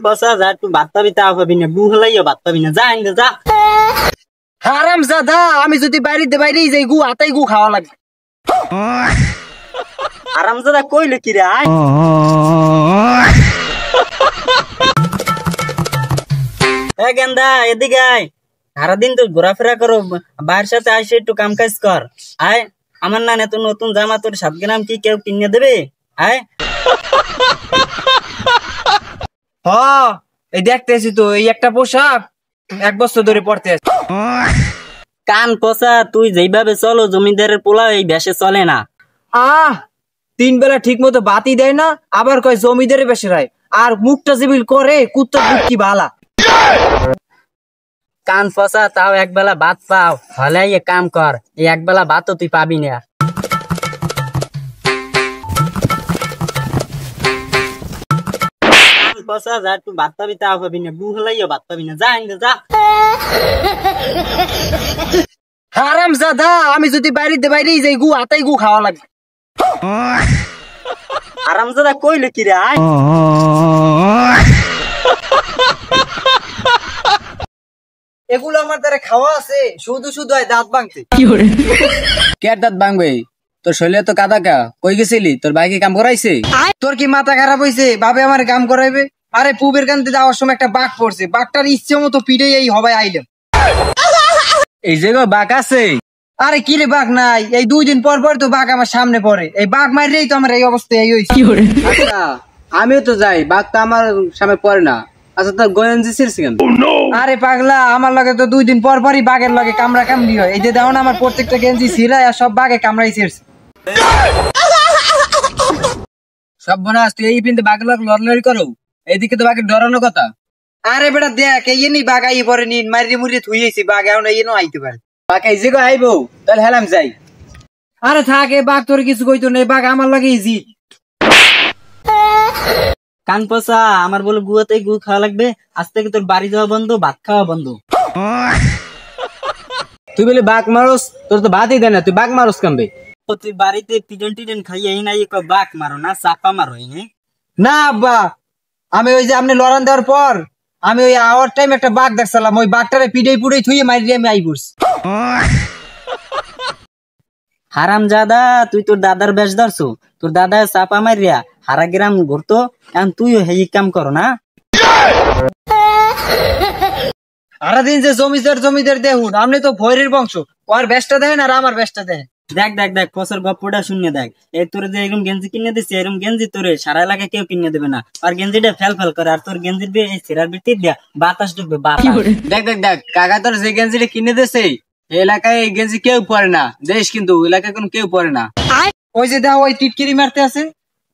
পচা যা তুই ভাত পাবি তা পাবি না, গু হলাইও ভাত পাবি না, যা আইন যা। হারামজাদা, আমি যদি বাইরেই যাই গু আতাই গু খাওয়া লাগবে। হারামজাদা কইলে কি রে? আয় গেন্দা এদিকে আয়, সারাদিন তো ঘোরাফেরা করো, বাইরের সাথে আসে একটু কাম কাজ কর। আয়, আমার না এত নতুন জামা তোর 7 গ্রাম কি কেউ কিনে দেবে? আয়। হ, এই দেখতেছি তো এই একটা পোশাক 1 বছর ধরে পড়তে আছে। কান পচা, তুই যেইভাবে চলো জমিদারের পোলা এই বেশে চলে না। 3 বেলা ঠিক মতো বাতি দেয় না, আবার কয় জমিদারে বেশে রায়, আর মুখটা জিবিল করে কুত্তা কি বালা। কান পচা, তাও একবেলা ভাত পাও, হলে এ কাম কর, এই একবেলা ভাতও তুই পাবি না। পচা যা তুই ভাত পাবি তাও পাবি না, গু হলাইও ভাত পাবি না, যা আইন যা। হারামজাদা, আমি যদি বাইরেই যাই গু আতাই গু খাওয়া লাগবে। হারামজাদা কইলে কি রে? আয় এগুলো আমার দ্বারা খাওয়া আছে, শুধু দাঁত ভাঙতে। কে দাঁত ভাঙবে? তোর শরীরে তো কাদা কা, কই গেছিলি? তোর ভাইকে কাম করাইছে? তোর কি মাথা খারাপ হয়েছে? ভাবে আমার কাম করাইবে? আরে পুবের কান্তে যাওয়ার সময় একটা বাঘ পড়ছে, বাঘটার ইচ্ছে মতো পিড়ে এই হবাই আইলাম। এই যে গো বাঘ আছে? আরে কি রে, বাঘ নাই, এই 2 দিন পর তো বাঘ আমার সামনে পড়ে, এই বাঘ মারিলেই তো আমার এই অবস্থা এই হইছে। আচ্ছা, আমিও তো যাই, বাঘ তো আমার সামনে পড়ে না। আচ্ছা, তোর গঞ্জি ছিড়ছে কেন? আরে পাগলা, আমার লগে তো 2 দিন পরই বাঘের লগে কামড়ি হয়। এই যে দেখো না, আমার প্রত্যেকটা গেঞ্জি ছিঁড়ায় আর সব বাঘে কামড়াই ছিড়ছে। সব বোনাস, তুই এই পিনতে বাঘ লড়লড়ি করো, এইদিকে তো বাঘের ডরানো কথা। আরে বেটা দেখ, এই নি বাঘ আই পরে নিন মারি মুড়ি থুইয়েছি, বাঘ এখন এই আইতে পারে। বাঘ এই যে গো আইবো, তাহলে হেলাম যাই। আরে থাকে, বাঘ তোর কিছু কইতো নেই, বাঘ আমার লাগে ইজি। কান পচা, আমার বলে গুয়াতে গু খাওয়া লাগবে, আজ থেকে তোর বাড়ি যাওয়া বন্ধ, ভাত খাওয়া বন্ধ। তুই বলে বাঘ মারস, তোর তো ভাতই দেয় না, তুই বাঘ মারস কামবে? তুই বাড়িতে পিডেন খাইয়ে এই নাই বাঘ মারো না, চাপা মারো এই না আব্বা, আমি ওই যে আপনি লড়ান দেওয়ার পর আমি ওই আওয়ার টাইম একটা বাঘ দেখছিলাম, ওই বাঘটারে পিডেই পুড়েই থুইয়ে মারি আমি আই পড়ছি। হারামজাদা, তুই তোর দাদার বেশ ধরছো, তোর দাদা চাপা মারিয়া হারা গ্রাম ঘুরতো, এখন তুইও হেই কাম করো না। সারাদিন যে জমিদার দেখুন, আপনি তো ভৈরের বংশ, ওর বেশটা দেখেন আর আমার বেশটা দেখেন। দেখ পছর গপ্পটা শুনে দেখ, এই তোর যে এরকম গেঞ্জি কিনে দিচ্ছে, এরকম গেঞ্জি তোরে সারা এলাকায় কেউ কিনে দেবে না, আর গেঞ্জিটা ফেল করে, আর তোর গেঞ্জির এই ছেঁড়ার ভিত্তি দিয়া বাতাস ঢুকবে বাতাস। দেখ কাকা তোর যে গেঞ্জিটা কিনে দিছে, এলাকায় এই গেঞ্জি কেউ পরে না, দেশ কিন্তু এলাকায় কোনো কেউ পরে না। ওই যে দাও, ওই টিটকিরি মারতে আছে।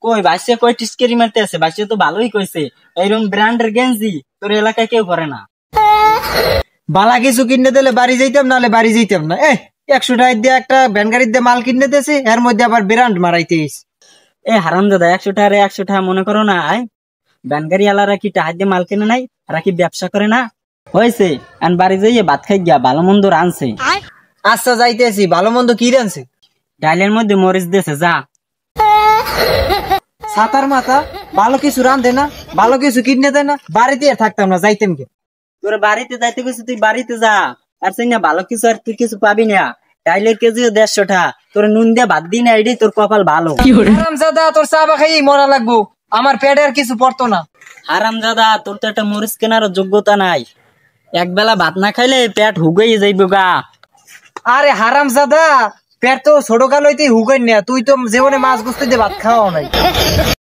কই বাসে কই টিস্কেরি মারতে আছে? বাসে তো ভালোই কইছে, এইরকম ব্র্যান্ডের গেঞ্জি তোর এলাকায় কেউ পরে না। বালা কিছু কিনে দিলে বাড়ি যাইতাম, নাহলে বাড়ি যাইতাম না। 100 টাকা দিয়ে একটা ভ্যান গাড়ির দিয়ে মাল কিনে দিয়েছে, এর মধ্যে আবার ব্র্যান্ড মারাইতে। হারামজাদা, 100 টাকা মনে করো না, আয় ব্যানগাড়ি আলারা কি টাকা দিয়ে মাল কিনে নাই, আর কি ব্যবসা করে না হয়েছে? আর বাড়ি যাইয়ে ভাত খাই গিয়া ভালো মন্দ রানছে। আচ্ছা যাইতেছি, ভালো মন্দ কি রানছে? ডাইলের মধ্যে মরিচ দিয়েছে, যা। সাতার মাথা, ভালো কিছু রান্ধে না, ভালো কিছু কিনে দেয় না, বাড়িতে আর থাকতাম না, যাইতাম কে? তোর বাড়িতে যাইতে গেছিস, তুই বাড়িতে যা, আর সেই না ভালো কিছু আর তুই কিছু পাবি না। ডাইলের কেজিও 150 টাকা, তোর নুন দিয়ে ভাত দিই না, এটাই তোর কপাল ভালো। হারামজাদা, তোর চা বা খাইয়েই মরা লাগবো, আমার পেটে আর কিছু পড়তো না। হারামজাদা, তোর তো একটা মরিচ কেনার যোগ্যতা নাই, একবেলা ভাত না খাইলে পেট হুগেই যাইব গা। আরে হারামজাদা, পেট তো ছোট কাল হইতেই হুগাই না, তুই তো জীবনে মাছ গুস্তি দিয়ে ভাত খাওয়া নাই।